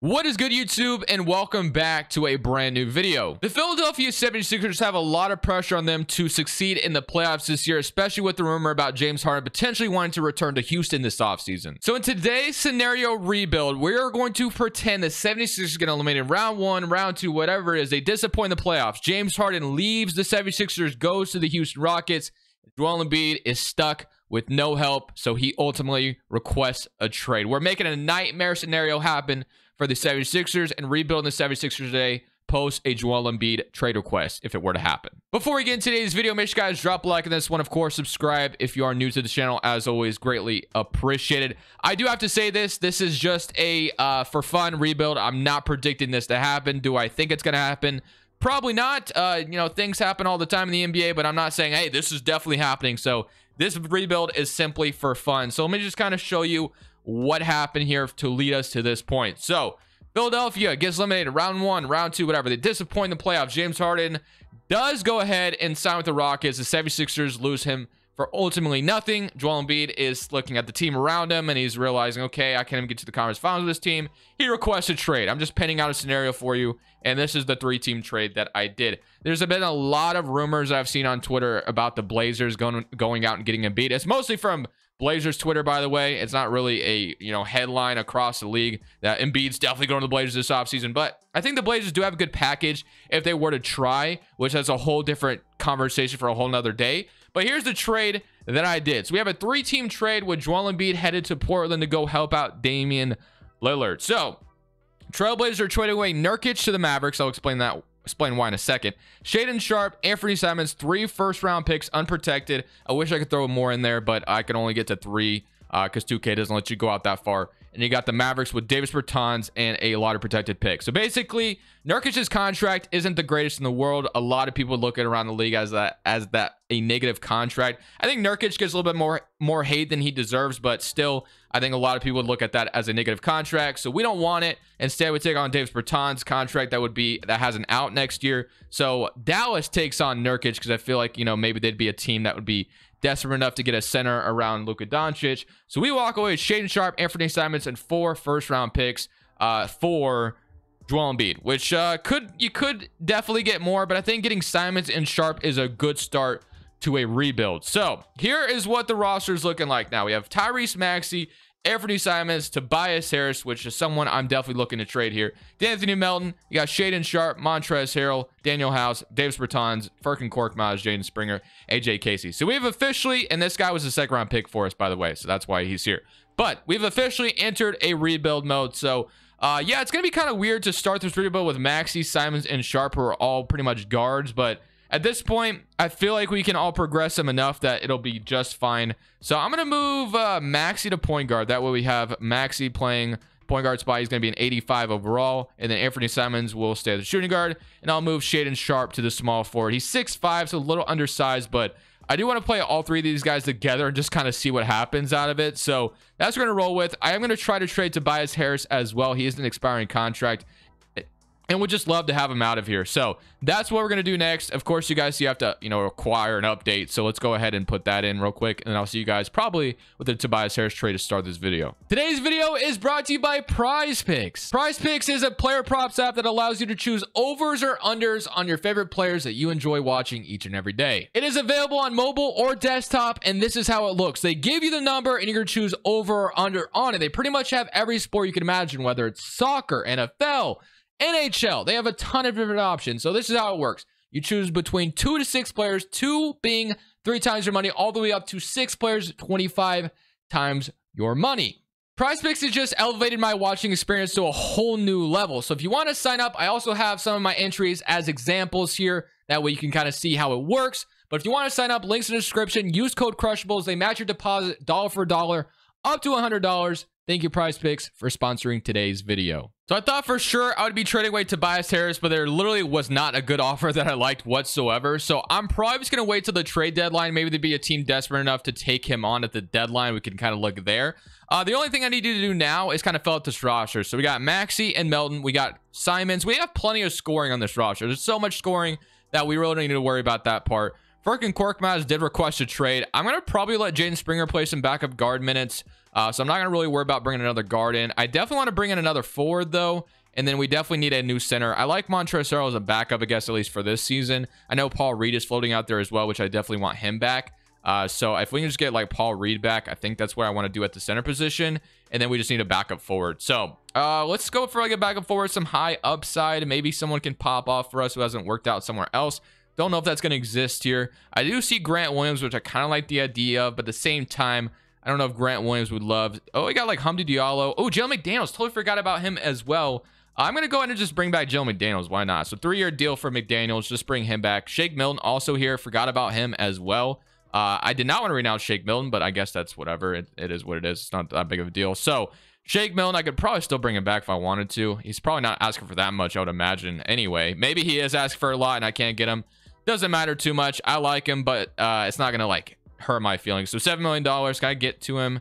What is good, YouTube, and welcome back to a brand new video. The Philadelphia 76ers have a lot of pressure on them to succeed in the playoffs this year, especially with the rumor about James Harden potentially wanting to return to Houston this offseason. So in today's scenario rebuild, we are going to pretend the 76ers are going to eliminate in round one, round two, whatever it is. They disappoint in the playoffs. James Harden leaves the 76ers, goes to the Houston Rockets. Joel Embiid is stuck with no help, so he ultimately requests a trade. We're making a nightmare scenario happen for the 76ers and rebuilding the 76ers today post a Joel Embiid trade request if it were to happen. Before we get into today's video, make sure you guys drop a like on this one. Of course, subscribe if you are new to the channel. As always, greatly appreciated. I do have to say this is just a for fun rebuild. I'm not predicting this to happen. Do I think it's going to happen? Probably not. Things happen all the time in the NBA, but I'm not saying, hey, this is definitely happening. So this rebuild is simply for fun. So let me just kind of show you what happened here to lead us to this point. So Philadelphia gets eliminated round one, round two, whatever. They disappoint in the playoffs. James Harden does go ahead and sign with the Rockets. The 76ers lose him for ultimately nothing. Joel Embiid is looking at the team around him and he's realizing, okay, I can't even get to the conference finals with this team. He requests a trade. I'm just penning out a scenario for you, and this is the three-team trade that I did. There's been a lot of rumors I've seen on Twitter about the Blazers going out and getting Embiid. It's mostly from Blazers Twitter, by the way. It's not really a headline across the league that Embiid's definitely going to the Blazers this offseason, but I think the Blazers do have a good package if they were to try, which that's a whole different conversation for a whole nother day. But here's the trade that I did. So we have a three-team trade with Joel Embiid headed to Portland to go help out Damian Lillard. So Trailblazers are trading away Nurkic to the Mavericks. I'll explain why in a second. Shaedon Sharpe, Anthony Simons, 3 first-round picks, unprotected. I wish I could throw more in there, but I can only get to 3 because 2K doesn't let you go out that far. And you got the Mavericks with Davis Bertans and a lot of protected picks. So basically, Nurkic's contract isn't the greatest in the world. A lot of people look at around the league as that a negative contract. I think Nurkic gets a little bit more hate than he deserves, but still, I think a lot of people would look at that as a negative contract. So we don't want it. Instead, we take on Davis Bertans' contract that has an out next year. So Dallas takes on Nurkic because I feel like maybe they'd be a team that would be desperate enough to get a center around Luka Doncic. So we walk away with Shaedon Sharpe, Anthony Simons, and 4 first-round picks for Joel Embiid, which you could definitely get more, but I think getting Simons and Sharpe is a good start to a rebuild. So here is what the roster is looking like now. We have Tyrese Maxey, Anthony Simons, Tobias Harris, which is someone I'm definitely looking to trade here. D'Anthony Melton, you got Shaedon Sharpe, Montrezl Harrell, Daniel House, Davis Bertans, Furkan Korkmaz, Jaden Springer, AJ Casey. So we've officially, and this guy was a second-round pick for us, by the way, so that's why he's here. But we've officially entered a rebuild mode. So yeah, it's going to be kind of weird to start this rebuild with Maxey, Simons, and Sharpe, who are all pretty much guards, but at this point, I feel like we can all progress them enough that it'll be just fine. So I'm going to move Maxey to point guard. That way we have Maxey playing point guard spot. He's going to be an 85 overall. And then Anthony Simons will stay as a shooting guard. And I'll move Shaedon Sharpe to the small forward. He's 6'5", so a little undersized, but I do want to play all 3 of these guys together and just kind of see what happens out of it. So that's what we're going to roll with. I am going to try to trade Tobias Harris as well. He is an expiring contract, and would just love to have him out of here. So that's what we're going to do next. Of course, you guys, you have to, acquire an update. So let's go ahead and put that in real quick. And I'll see you guys probably with the Tobias Harris trade to start this video. Today's video is brought to you by Prize Picks. Prize Picks is a player props app that allows you to choose overs or unders on your favorite players that you enjoy watching each and every day. It is available on mobile or desktop, and this is how it looks. They give you the number and you're going to choose over or under on it. They pretty much have every sport you can imagine, whether it's soccer, NFL, NHL. They have a ton of different options. So this is how it works. You choose between 2 to 6 players, 2 being 3 times your money, all the way up to 6 players, 25 times your money. PrizePicks has just elevated my watching experience to a whole new level. So if you want to sign up, I also have some of my entries as examples here. That way you can kind of see how it works. But if you want to sign up, links in the description. Use code Crushables. They match your deposit dollar for dollar up to $100. Thank you, PrizePicks, for sponsoring today's video. So I thought for sure I would be trading away Tobias Harris, but there literally was not a good offer that I liked whatsoever. So I'm probably just going to wait till the trade deadline. Maybe there'd be a team desperate enough to take him on at the deadline. We can kind of look there. The only thing I need you to do now is kind of fill out this roster. So we got Maxey and Melton. We got Simons. We have plenty of scoring on this roster. There's so much scoring that we really don't need to worry about that part. Ferk and Korkmaz did request a trade. I'm going to probably let Jaden Springer play some backup guard minutes. So I'm not going to really worry about bringing another guard in. I definitely want to bring in another forward, though. And then we definitely need a new center. I like Montrezl as a backup, I guess, at least for this season. I know Paul Reed is floating out there as well, which I definitely want him back. So if we can just get like Paul Reed back, I think that's what I want to do at the center position. And then we just need a backup forward. So let's go for like a backup forward, some high upside. Maybe someone can pop off for us who hasn't worked out somewhere else. Don't know if that's going to exist here. I do see Grant Williams, which I kind of like the idea of, but at the same time, I don't know if Grant Williams would love. Oh, we got like Hamdi Diallo. Oh, Jalen McDaniels. Totally forgot about him as well. I'm going to go ahead and just bring back Jalen McDaniels. Why not? So 3-year deal for McDaniels. Just bring him back. Shake Milton also here. Forgot about him as well. I did not want to renounce Shake Milton, but I guess that's whatever. It is what it is. It's not that big of a deal. So Shake Milton, I could probably still bring him back if I wanted to. He's probably not asking for that much, I would imagine. Anyway, maybe he is asking for a lot and I can't get him. Doesn't matter too much. I like him, but it's not going to like hurt my feelings. So $7 million. Can I get to him?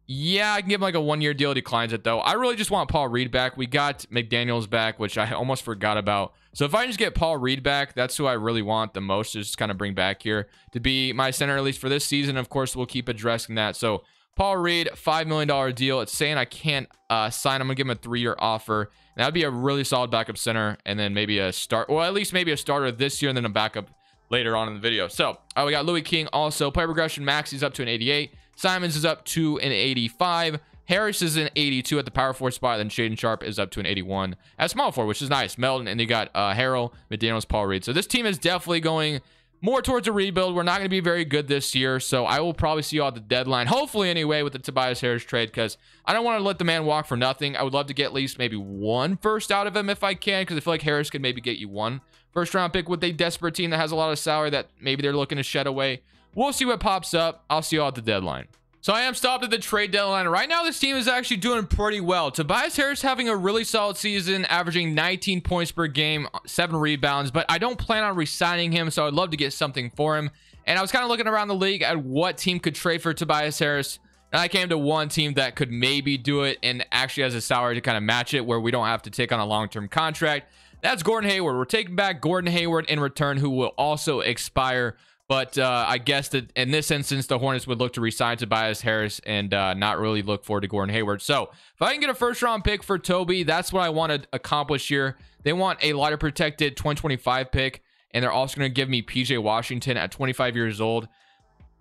Yeah, I can give him like a 1-year deal. Declines it though. I really just want Paul Reed back. We got McDaniels back, which I almost forgot about. So if I just get Paul Reed back, that's who I really want the most to just kind of bring back here to be my center, at least for this season. Of course, we'll keep addressing that. So Paul Reed, $5 million deal. It's saying I can't sign him. I'm gonna give him a 3-year offer. That would be a really solid backup center, and then maybe a start, or at least maybe a starter this year and then a backup later on in the video. So we got Louis King also. Player progression, Maxi's up to an 88. Simons is up to an 85. Harris is an 82 at the power forward spot. Then Shaden Sharp is up to an 81 at small forward, which is nice. Melton, and you got Harrell, McDaniels, Paul Reed. So this team is definitely going more towards a rebuild. We're not going to be very good this year, so I will probably see you all at the deadline, hopefully anyway, with the Tobias Harris trade, because I don't want to let the man walk for nothing. I would love to get at least maybe 1 first out of him if I can, because I feel like Harris could maybe get you 1 first-round pick with a desperate team that has a lot of salary that maybe they're looking to shed away. We'll see what pops up. I'll see you all at the deadline. So I am stopped at the trade deadline. Right now, this team is actually doing pretty well. Tobias Harris having a really solid season, averaging 19 points per game, 7 rebounds, but I don't plan on re-signing him, so I'd love to get something for him. And I was kind of looking around the league at what team could trade for Tobias Harris, and I came to one team that could maybe do it and actually has a salary to kind of match it, where we don't have to take on a long-term contract. That's Gordon Hayward. We're taking back Gordon Hayward in return, who will also expire. But I guess that in this instance, the Hornets would look to re-sign Tobias Harris and not really look forward to Gordon Hayward. So if I can get a first-round pick for Toby, that's what I want to accomplish here. They want a lottery protected 2025 pick, and they're also going to give me PJ Washington at 25 years old.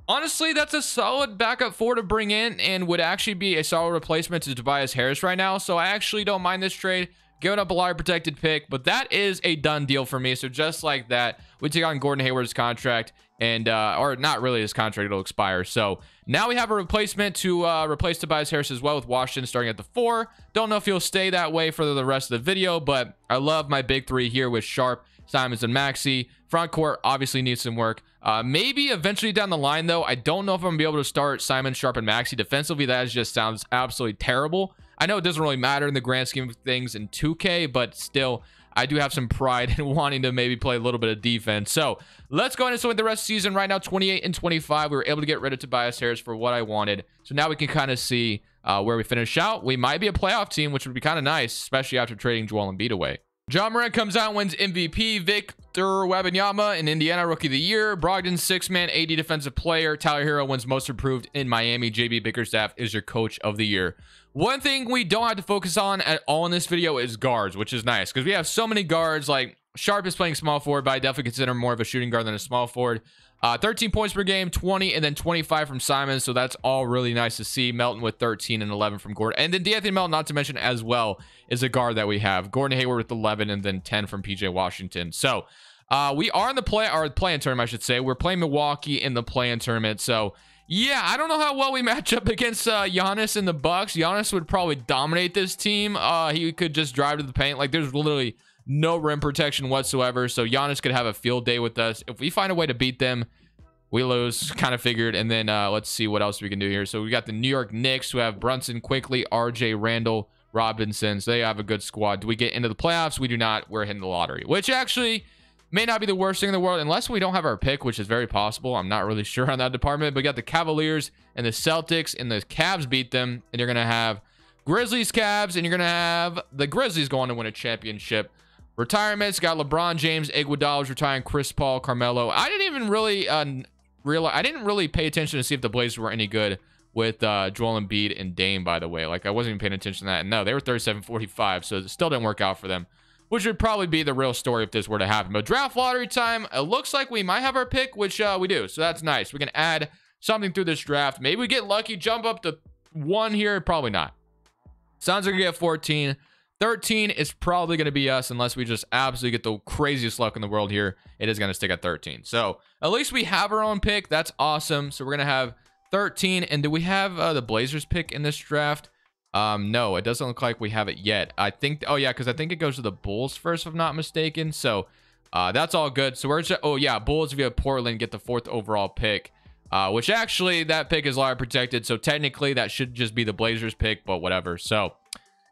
Honestly, that's a solid backup forward to bring in and would actually be a solid replacement to Tobias Harris right now. So I actually don't mind this trade. Giving up a lottery protected pick, but that is a done deal for me. So just like that, we take on Gordon Hayward's contract, and or not really, his contract, it'll expire. So now we have a replacement to replace Tobias Harris as well, with Washington starting at the 4. Don't know if he'll stay that way for the rest of the video, but I love my big 3 here with Sharp, Simons, and Maxey. Front court obviously needs some work. Maybe eventually down the line, though, I don't know if I'm gonna be able to start Simon, Sharp, and Maxey defensively. That just sounds absolutely terrible. I know it doesn't really matter in the grand scheme of things in 2K, but still, I do have some pride in wanting to maybe play a little bit of defense. So let's go ahead and start with the rest of the season. Right now, 28 and 25. We were able to get rid of Tobias Harris for what I wanted. So now we can kind of see where we finish out. We might be a playoff team, which would be kind of nice, especially after trading Joel Embiid away. John Morant comes out and wins MVP. Victor Wembanyama in Indiana Rookie of the Year. Brogdon 6-man AD Defensive Player. Tyler Hero wins Most Improved in Miami. JB Bickerstaff is your Coach of the Year. One thing we don't have to focus on at all in this video is guards, which is nice because we have so many guards. Like Sharp is playing small forward, but I definitely consider him more of a shooting guard than a small forward. 13 points per game, 20, and then 25 from Simon. So that's all really nice to see. Melton with 13 and 11 from Gordon. And then D'Anthony Melton, not to mention as well, is a guard that we have. Gordon Hayward with 11 and then 10 from PJ Washington. So we are in the play-in tournament, I should say. We're playing Milwaukee in the play-in tournament. So yeah, I don't know how well we match up against Giannis and the Bucks. Giannis would probably dominate this team. He could just drive to the paint. Like there's literally no rim protection whatsoever. So Giannis could have a field day with us. If we find a way to beat them, we lose, kind of figured. And then let's see what else we can do here. So we got the New York Knicks, who have Brunson, Quickly, RJ, Randall, Robinson. So they have a good squad. Do we get into the playoffs? We do not. We're hitting the lottery, which actually may not be the worst thing in the world, unless we don't have our pick, which is very possible. I'm not really sure on that department. But we got the Cavaliers and the Celtics, and the Cavs beat them. And you're going to have Grizzlies, Cavs, and you're going to have the Grizzlies going to win a championship. Retirements got LeBron James, Iguodala's retiring, Chris Paul, Carmelo. I didn't even really I didn't really pay attention to see if the Blazers were any good with Joel Embiid and Dame, by the way. Like, I wasn't even paying attention to that. And no, they were 37-45, so it still didn't work out for them, which would probably be the real story if this were to happen. But draft lottery time, it looks like we might have our pick, which we do. So that's nice. We can add something through this draft. Maybe we get lucky, jump up to 1 here. Probably not. Suns are going to get 14. 13 is probably going to be us unless we just absolutely get the craziest luck in the world here. It is going to stick at 13. So at least we have our own pick. That's awesome. So we're going to have 13. And do we have the Blazers pick in this draft? No, it doesn't look like we have it yet. I think, oh yeah, because I think it goes to the Bulls first, if I'm not mistaken. So that's all good. So we're just, oh yeah, Bulls, if you have Portland, get the 4th overall pick, which actually that pick is lottery protected. So technically that should just be the Blazers pick, but whatever. So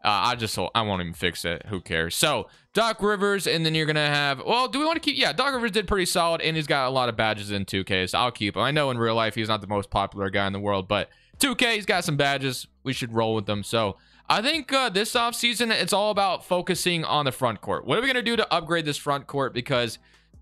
I won't even fix it. Who cares? So Doc Rivers, and then you're going to have, well, do we want to keep? Yeah, Doc Rivers did pretty solid, and he's got a lot of badges in 2K, so I'll keep him. I know in real life he's not the most popular guy in the world, but 2K, he's got some badges. We should roll with them. So I think this offseason, it's all about focusing on the front court. What are we going to do to upgrade this front court? Because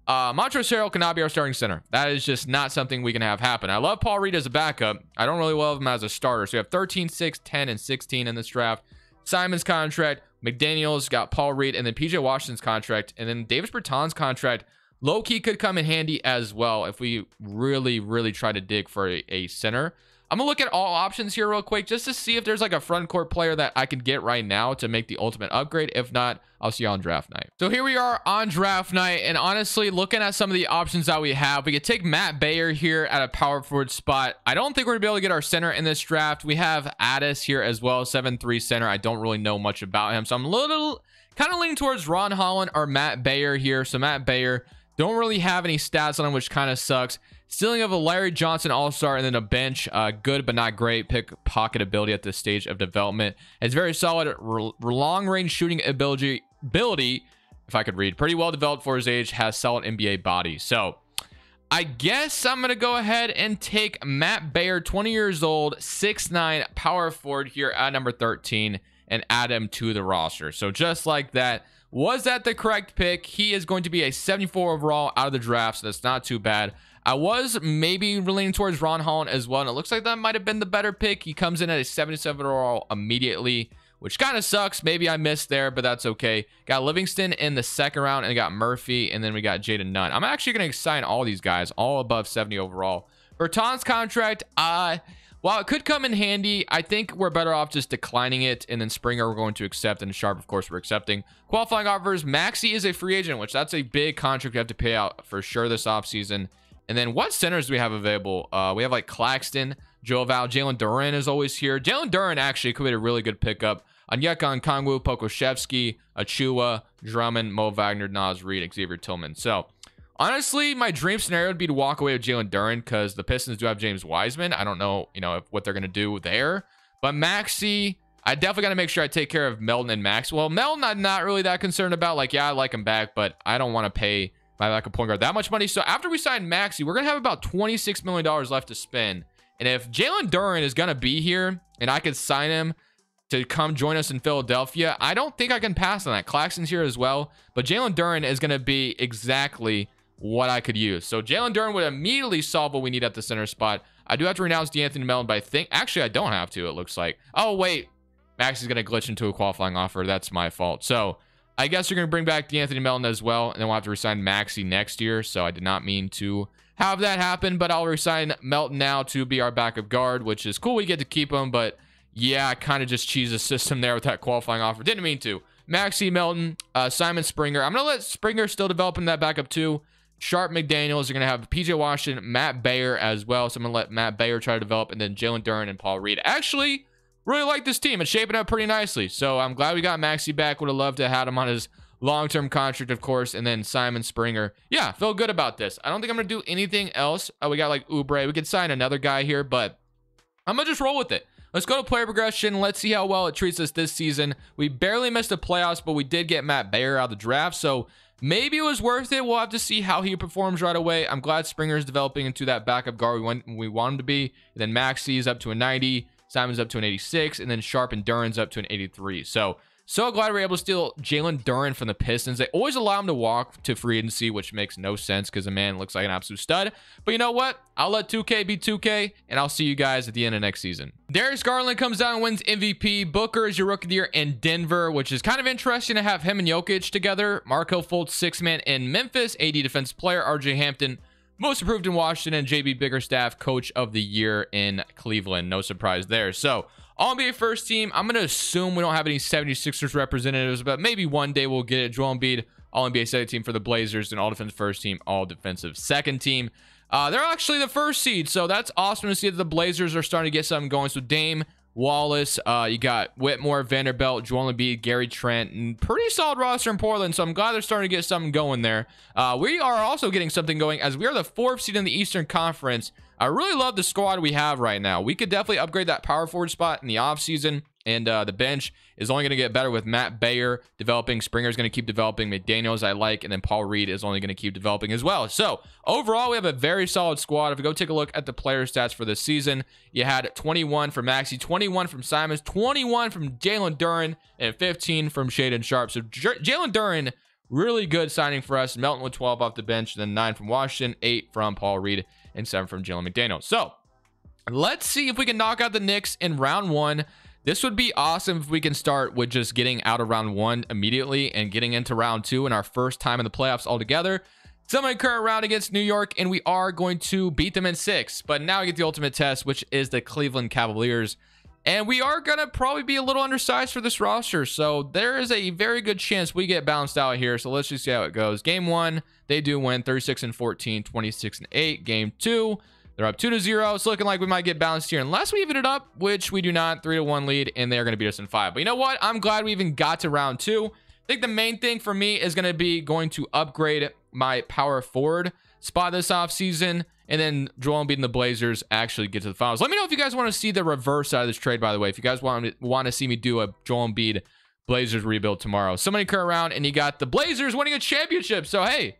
Montrezl Harrell cannot be our starting center. That is just not something we can have happen. I love Paul Reed as a backup. I don't really love him as a starter. So we have 13, 6, 10, and 16 in this draft. Simon's contract, McDaniels, got Paul Reed, and then PJ Washington's contract, and then Davis Bertans' contract low-key could come in handy as well if we really try to dig for a center. I'm gonna look at all options here real quick just to see if there's like a front court player that I can get right now to make the ultimate upgrade. If not, I'll see you on draft night. So here we are on draft night, and honestly, looking at some of the options that we have, we could take Matt Bayer here at a power forward spot. I don't think we're gonna be able to get our center in this draft. We have Addis here as well, 7'3" center. I don't really know much about him, so I'm a little kind of leaning towards Ron Holland or Matt Bayer here. So Matt Bayer, don't really have any stats on him, which kind of sucks. Stealing of a Larry Johnson all-star and then a bench, good but not great pick pocket ability at this stage of development. It's very solid long-range shooting ability, if I could read, pretty well developed for his age, has solid NBA body. So I guess I'm gonna go ahead and take Matt Bayer, 20 years old, 6'9", power forward here at number 13, and add him to the roster. So just like that. Was that the correct pick? He is going to be a 74 overall out of the draft, so that's not too bad. I was maybe leaning towards Ron Holland as well, and it looks like that might have been the better pick. He comes in at a 77 overall immediately, which kind of sucks. Maybe I missed there, but that's okay. Got Livingston in the 2nd round, and got Murphy, and then we got Jaden Nunn. I'm actually going to sign all these guys, all above 70 overall. Bertans' contract, while it could come in handy, I think we're better off just declining it, and then Springer we're going to accept, and Sharp, of course, we're accepting. Qualifying offers, Maxey is a free agent, which that's a big contract we have to pay out for sure this offseason. And then what centers do we have available? We have like Claxton, Joe Val, Jalen Duren is always here. Jalen Duren actually could be a really good pickup. Onyeka Okongwu, Pokusevski, Achua, Drummond, Mo Wagner, Naz Reid, Xavier Tillman. So honestly, my dream scenario would be to walk away with Jalen Duren because the Pistons do have James Wiseman. I don't know, what they're going to do there. But Maxey, I definitely got to make sure I take care of Melton and Max. Well, Melton I'm not really that concerned about. Like, yeah, I like him back, but I don't want to pay my backup point guard that much money. So after we sign Maxey, we're going to have about $26 million left to spend. And if Jalen Duren is going to be here and I could sign him to come join us in Philadelphia, I don't think I can pass on that. Claxton's here as well, but Jalen Duren is going to be exactly what I could use. So Jalen Duren would immediately solve what we need at the center spot. I do have to renounce DeAnthony Melton, but actually I don't have to, it looks like. Oh, wait. Max is going to glitch into a qualifying offer. That's my fault. So I guess you're going to bring back DeAnthony Melton as well, and then we'll have to resign Maxey next year. So I did not mean to have that happen, but I'll resign Melton now to be our backup guard, which is cool. We get to keep him, but yeah, I kind of just cheesed the system there with that qualifying offer. Didn't mean to. Maxey, Melton, Simon Springer. I'm going to let Springer still develop in that backup too. Sharp, McDaniels. You're going to have PJ Washington, Matt Bayer as well. So I'm going to let Matt Bayer try to develop, and then Jalen Duren and Paul Reed. Actually, really like this team. It's shaping up pretty nicely. So I'm glad we got Maxey back. Would have loved to have had him on his long-term contract, of course, and then Simon Springer. Yeah, feel good about this. I don't think I'm going to do anything else. We got like Oubre. We could sign another guy here, but I'm going to just roll with it. Let's go to player progression. Let's see how well it treats us this season. We barely missed the playoffs, but we did get Matt Bayer out of the draft, so maybe it was worth it. We'll have to see how he performs right away. I'm glad Springer is developing into that backup guard we want him to be. And then Maxey is up to a 90. Simon's up to an 86, and then Sharp and Duren's up to an 83. So So glad we were able to steal Jalen Duren from the Pistons. They always allow him to walk to free agency, which makes no sense because the man looks like an absolute stud. But you know what? I'll let 2K be 2K, and I'll see you guys at the end of next season. Darius Garland comes down and wins MVP. Booker is your rookie of the year in Denver, which is kind of interesting to have him and Jokic together. Marco Fultz, 6-man in Memphis. AD defensive player. RJ Hampton, most improved in Washington. And JB Bickerstaff, coach of the year in Cleveland. No surprise there. So All-NBA first team. I'm going to assume we don't have any 76ers representatives, but maybe one day we'll get it. Joel Embiid, All-NBA second team for the Blazers, and all-defensive first team, all-defensive second team. They're actually the first seed, so that's awesome to see that the Blazers are starting to get something going. So Dame, Wallace, you got Whitmore, Vanderbilt, Joel Embiid, Gary Trent, and pretty solid roster in Portland, so I'm glad they're starting to get something going there. We are also getting something going as we are the 4th seed in the Eastern Conference. I really love the squad we have right now. We could definitely upgrade that power forward spot in the offseason, and the bench is only going to get better with Matt Bayer developing. Springer's going to keep developing. McDaniels I like, and then Paul Reed is only going to keep developing as well. So overall, we have a very solid squad. If we go take a look at the player stats for this season, you had 21 from Maxey, 21 from Simons, 21 from Jalen Duren, and 15 from Shaedon Sharpe. So Jalen Duren, really good signing for us. Melton with 12 off the bench, then 9 from Washington, 8 from Paul Reed, and 7 from Jalen McDaniels. So let's see if we can knock out the Knicks in round 1. This would be awesome if we can start with just getting out of round 1 immediately and getting into round 2 in our first time in the playoffs altogether. Semi current round against New York, and we are going to beat them in 6. But now we get the ultimate test, which is the Cleveland Cavaliers. And we are going to probably be a little undersized for this roster. So there is a very good chance we get bounced out here. So let's just see how it goes. Game 1, they do win 36-14, 26-8. Game 2, they're up 2-0. It's looking like we might get bounced here unless we even it up, which we do not. 3-1 lead, and they're going to beat us in 5. But you know what? I'm glad we even got to round 2. I think the main thing for me is going to be going to upgrade my power forward spot this offseason. And then Joel Embiid and the Blazers actually get to the finals. Let me know if you guys want to see the reverse side of this trade, by the way. If you guys want to see me do a Joel Embiid Blazers rebuild tomorrow. Somebody current round, and you got the Blazers winning a championship. So, hey,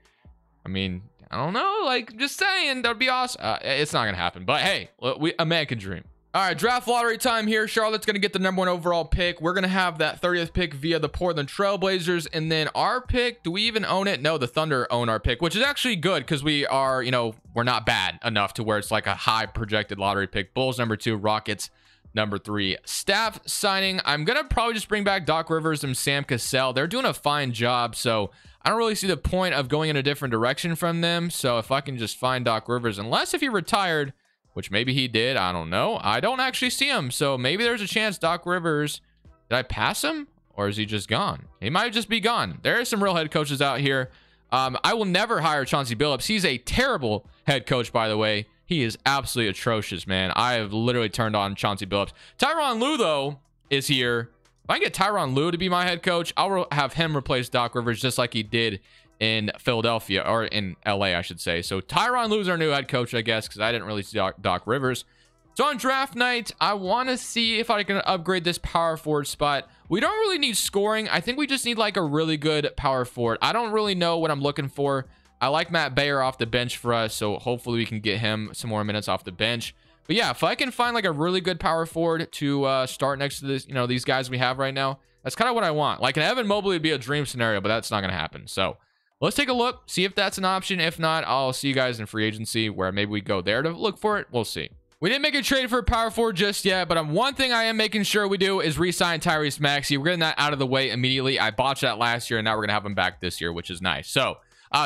I mean, I don't know. Like, just saying, that would be awesome. It's not going to happen. But, hey, a man can dream. All right, draft lottery time here. Charlotte's going to get the #1 overall pick. We're going to have that 30th pick via the Portland Trail Blazers. And then our pick, do we even own it? No, the Thunder own our pick, which is actually good because we are, you know, we're not bad enough to where it's like a high projected lottery pick. Bulls #2, Rockets #3. Staff signing, I'm going to probably just bring back Doc Rivers and Sam Cassell. They're doing a fine job, so I don't really see the point of going in a different direction from them. So if I can just find Doc Rivers, unless if he retired, which maybe he did, I don't know. I don't actually see him, so maybe there's a chance Doc Rivers, did I pass him? Or is he just gone? He might just be gone. There are some real head coaches out here. I will never hire Chauncey Billups. He's a terrible head coach, by the way. He is absolutely atrocious, man. I have literally turned on Chauncey Billups. Tyronn Lue, though, is here. If I can get Tyronn Lue to be my head coach, I'll have him replace Doc Rivers just like he did in Philadelphia, or in LA, I should say. So Tyronn Lue's our new head coach, I guess, because I didn't really see Doc Rivers. So on draft night, I want to see if I can upgrade this power forward spot. We don't really need scoring. I think we just need like a really good power forward. I don't really know what I'm looking for. I like Matt Bayer off the bench for us, so hopefully we can get him some more minutes off the bench. But yeah, if I can find like a really good power forward to start next to this, you know, these guys we have right now, that's kind of what I want. Like an Evan Mobley would be a dream scenario, but that's not going to happen. So let's take a look, see if that's an option. If not, I'll see you guys in free agency where maybe we go there to look for it. We'll see. We didn't make a trade for a power forward just yet, but one thing I am making sure we do is re-sign Tyrese Maxey. We're getting that out of the way immediately. I botched that last year, and now we're going to have him back this year, which is nice. So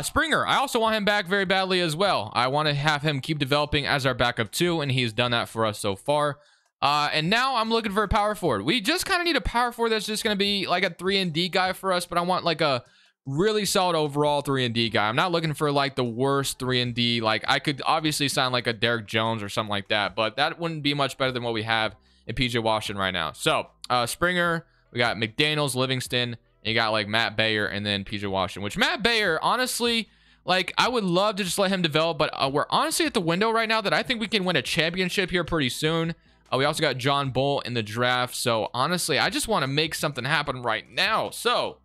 Springer, I also want him back very badly as well. I want to have him keep developing as our backup too, and he's done that for us so far. And now I'm looking for a power forward. We just kind of need a power forward that's just going to be like a 3-and-D guy for us, but I want like a really solid overall 3-and-D guy. I'm not looking for like the worst 3-and-D. Like I could obviously sign like a Derek Jones or something like that, but that wouldn't be much better than what we have in PJ Washington right now. So Springer, we got McDaniels, Livingston, and you got like Matt Bayer and then PJ Washington, which Matt Bayer, honestly, like I would love to just let him develop, but we're honestly at the window right now that I think we can win a championship here pretty soon. We also got John Bull in the draft. So honestly, I just want to make something happen right now. So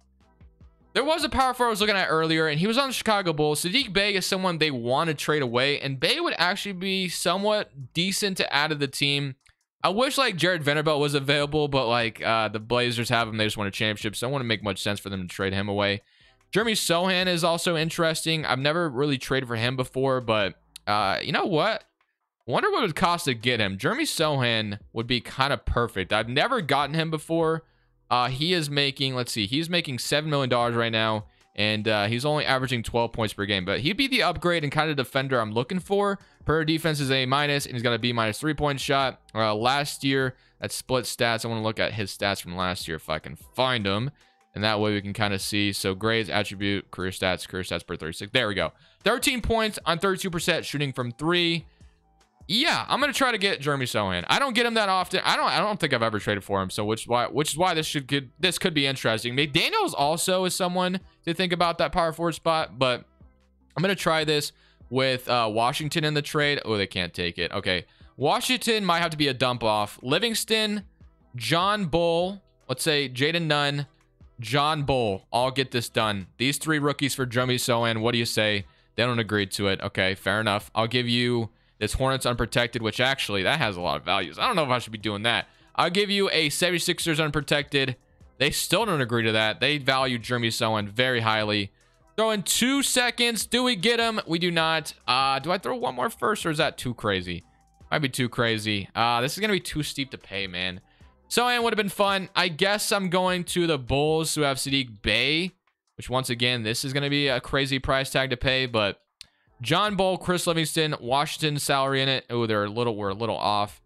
there was a power forward I was looking at earlier, and he was on the Chicago Bulls. Sadiq Bey is someone they want to trade away, and Bey would actually be somewhat decent to add to the team. I wish like Jared Vanderbilt was available, but like the Blazers have him. They just won a championship, so it wouldn't make much sense for them to trade him away. Jeremy Sohan is also interesting. I've never really traded for him before, but you know what? Wonder what it would cost to get him. Jeremy Sohan would be kind of perfect. I've never gotten him before. He is making, let's see, he's making $7 million right now, and he's only averaging 12 points per game. But he'd be the upgrade and kind of defender I'm looking for. Per defense is A-, and he's got a B- 3-point shot. Last year, that split stats. I want to look at his stats from last year if I can find them. And that way we can kind of see. So grades, attribute, career stats per 36. There we go. 13 points on 32% shooting from 3. Yeah, I'm gonna try to get Jeremy Sohan. I don't get him that often. I don't think I've ever traded for him. So which is why this could be interesting. McDaniels also is someone to think about that power forward spot, but I'm gonna try this with Washington in the trade. Oh, they can't take it. Okay, Washington might have to be a dump off. Livingston, John Bull, let's say Jaden Nunn, John Bull, all get this done. These 3 rookies for Jeremy Sohan. What do you say? They don't agree to it. Okay, fair enough. I'll give you this Hornets unprotected, which actually that has a lot of values. I don't know if I should be doing that. I'll give you a 76ers unprotected. They still don't agree to that. They value Jeremy Sohan very highly. Throw in 2 seconds. Do we get him? We do not. Do I throw one more first, or is that too crazy? Might be too crazy. This is gonna be too steep to pay, man. Sohan would have been fun. I guess I'm going to the Bulls, who have Sadiq Bey, which once again, this is gonna be a crazy price tag to pay, but John Bull, Chris Livingston, Washington salary in it. Oh, we're a little off.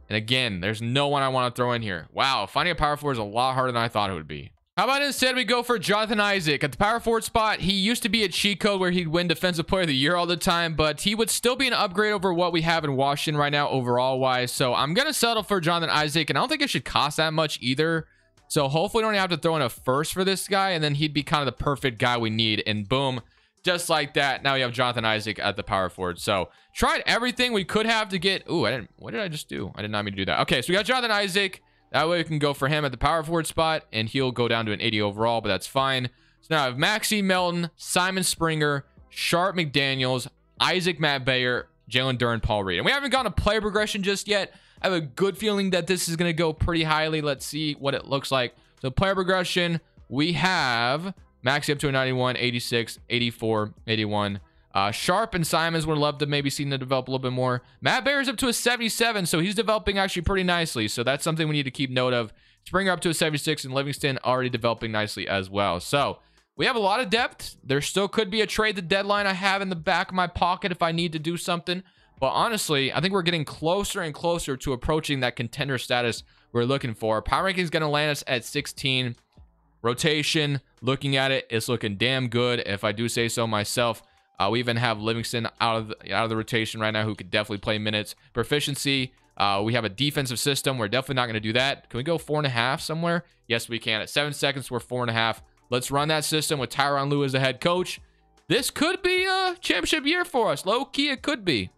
And again, there's no one I want to throw in here. Wow, finding a power forward is a lot harder than I thought it would be. How about instead we go for Jonathan Isaac at the power forward spot? He used to be a cheat code where he'd win Defensive Player of the Year all the time, but he would still be an upgrade over what we have in Washington right now overall wise. So I'm going to settle for Jonathan Isaac, and I don't think it should cost that much either. So hopefully we don't have to throw in a first for this guy, and then he'd be kind of the perfect guy we need. And boom. Just like that, now we have Jonathan Isaac at the power forward. So tried everything we could have to get. Ooh, what did I just do? I did not mean to do that. Okay, so we got Jonathan Isaac. That way we can go for him at the power forward spot, and he'll go down to an 80 overall, but that's fine. So now I have Maxey Melton, Simon Springer, Sharp McDaniels, Isaac Matt Bayer, Jalen Duren, Paul Reed. And we haven't gone to player progression just yet. I have a good feeling that this is going to go pretty highly. Let's see what it looks like. So player progression, we have Maxey up to a 91, 86, 84, 81. Sharp and Simons would love to maybe see him to develop a little bit more. Matt Bayer's up to a 77, so he's developing actually pretty nicely. So that's something we need to keep note of. Springer up to a 76, and Livingston already developing nicely as well. So we have a lot of depth. There still could be a trade the deadline I have in the back of my pocket if I need to do something. But honestly, I think we're getting closer and closer to approaching that contender status we're looking for. Power ranking is going to land us at 16. Rotation, looking at it, it's looking damn good, if I do say so myself. We even have Livingston out of the rotation right now, who could definitely play minutes. Proficiency, we have a defensive system. We're definitely not going to do that. Can we go 4.5 somewhere? Yes, we can. At 7 seconds, we're 4.5. Let's run that system with Tyronn Lue as the head coach. This could be a championship year for us. Low key, it could be.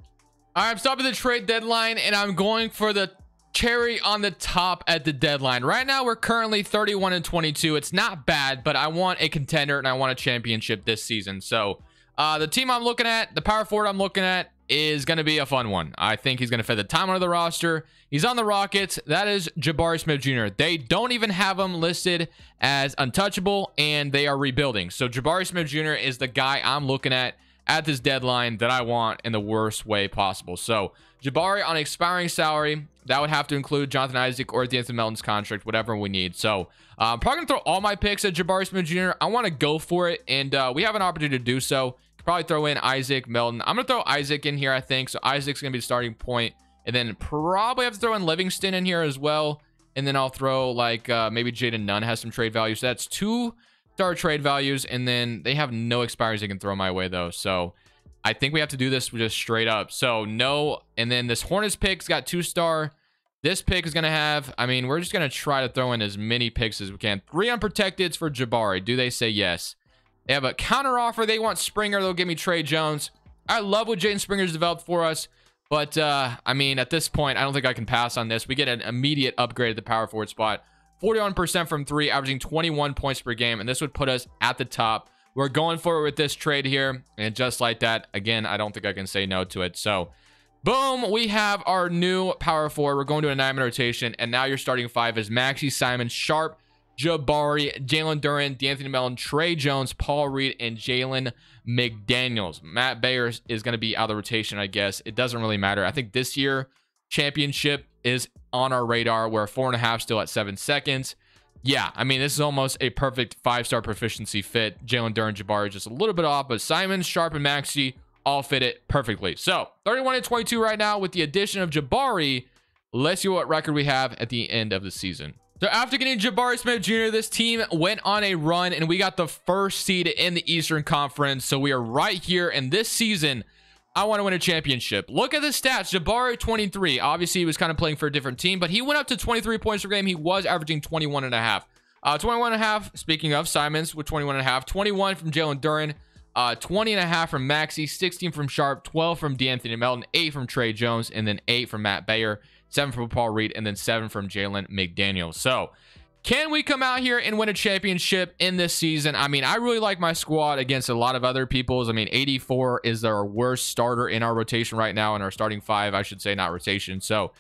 All right, I'm stopping the trade deadline, and I'm going for the cherry on the top at the deadline. Right now, we're currently 31-22. It's not bad, but I want a contender, and I want a championship this season. So the team I'm looking at, the power forward I'm looking at, is going to be a fun one. I think he's going to fit the time under the roster. He's on the Rockets. That is Jabari Smith Jr. They don't even have him listed as untouchable, and they are rebuilding. So Jabari Smith Jr. is the guy I'm looking at this deadline that I want in the worst way possible. So Jabari on expiring salary, that would have to include Jonathan Isaac or D'Anthony Melton's contract, whatever we need. So I'm probably going to throw all my picks at Jabari Smith Jr. I want to go for it, and we have an opportunity to do so. Probably throw in Isaac, Melton. I'm going to throw Isaac in here, I think. So Isaac's going to be the starting point. And then probably have to throw in Livingston in here as well. And then I'll throw like maybe Jaden Nunn has some trade value. So that's 2-star trade values. And then they have no expires they can throw my way though. So I think we have to do this just straight up. So no. And then this Hornets pick's got 2-star. This pick is going to have, I mean, we're just going to try to throw in as many picks as we can. 3 unprotecteds for Jabari. Do they say yes? They have a counter offer. They want Springer. They'll give me Trey Jones. I love what Jaden Springer's developed for us. But, I mean, at this point, I don't think I can pass on this. We get an immediate upgrade at the power forward spot. 41% from 3, averaging 21 points per game. And this would put us at the top. We're going for it with this trade here. And just like that, again, I don't think I can say no to it. So Boom, we have our new power forward. We're going to a 9-man rotation, and now your starting 5 is Maxey, Simon, Sharp, Jabari, Jalen Duren, D'Anthony Melton, Trey Jones, Paul Reed, and Jalen McDaniels. Matt Bayer is going to be out of the rotation, I guess. It doesn't really matter. I think this year, championship is on our radar. We're 4.5 still at 7 seconds. Yeah, I mean, this is almost a perfect 5-star proficiency fit. Jalen Duren, Jabari just a little bit off, but Simon, Sharp, and Maxey all fit it perfectly. So 31-22 right now with the addition of Jabari. Let's see what record we have at the end of the season. So after getting Jabari Smith Jr., this team went on a run and we got the first seed in the Eastern Conference. So we are right here, and this season I want to win a championship. Look at the stats. Jabari 23. Obviously he was kind of playing for a different team, but he went up to 23 points per game. He was averaging 21.5. 21.5, speaking of Simons with 21.5, 21 from Jalen Duren, 20.5 from Maxey, 16 from Sharp, 12 from D'Anthony Melton, 8 from Trey Jones, and then 8 from Matt Bayer, 7 from Paul Reed, and then 7 from Jalen McDaniels. So can we come out here and win a championship in this season? I mean, I really like my squad against a lot of other people's. I mean, 84 is our worst starter in our rotation right now, in our starting 5, I should say, not rotation. So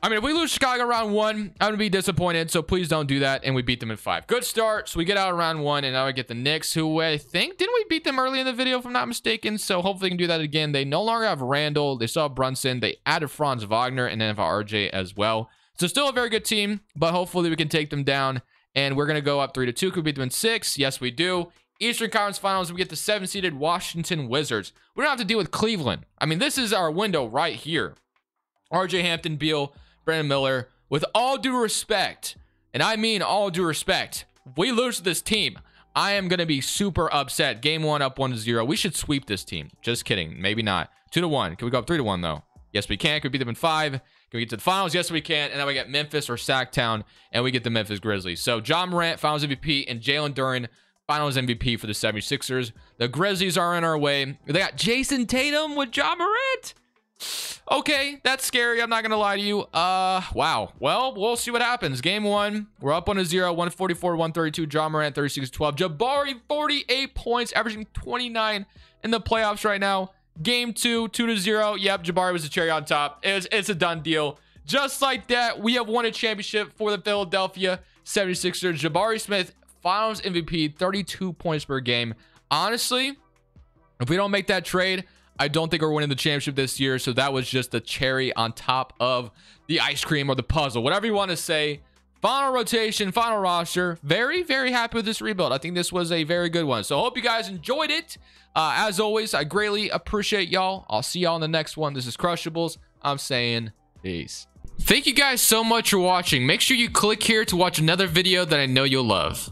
I mean, if we lose Chicago round 1, I'm going to be disappointed, so please don't do that, and we beat them in 5. Good start, so we get out of round 1, and now we get the Knicks, who I think, didn't we beat them early in the video, if I'm not mistaken? So hopefully we can do that again. They no longer have Randall, they still have Brunson, they added Franz Wagner, and then have RJ as well. So still a very good team, but hopefully we can take them down, and we're going to go up 3-2. Could we beat them in 6? Yes, we do. Eastern Conference Finals, we get the 7-seeded Washington Wizards. We don't have to deal with Cleveland. I mean, this is our window right here. RJ Hampton, Beal, Brandon Miller, with all due respect, and I mean all due respect, if we lose to this team, I am going to be super upset. Game 1 up 1-0. We should sweep this team. Just kidding. Maybe not. 2-1. Can we go up 3-1 though? Yes, we can. Can we beat them in 5? Can we get to the finals? Yes, we can. And then we get Memphis or Sacktown, and we get the Memphis Grizzlies. So John Morant, finals MVP, and Jalen Duren, finals MVP for the 76ers. The Grizzlies are in our way. They got Jason Tatum with John Morant. Okay, that's scary. I'm not gonna lie to you. Wow. Well, we'll see what happens. Game 1, we're up 1-0, 144-132. John Morant 36-12. Jabari 48 points, averaging 29 in the playoffs right now. Game 2, 2-0. Yep, Jabari was the cherry on top. It's a done deal. Just like that, we have won a championship for the Philadelphia 76ers. Jabari Smith, finals MVP, 32 points per game. Honestly, if we don't make that trade, I don't think we're winning the championship this year. So that was just the cherry on top of the ice cream or the puzzle, whatever you want to say. Final rotation, final roster. Very, very happy with this rebuild. I think this was a very good one. So I hope you guys enjoyed it. As always, I greatly appreciate y'all. I'll see y'all in the next one. This is Crushables. I'm saying peace. Thank you guys so much for watching. Make sure you click here to watch another video that I know you'll love.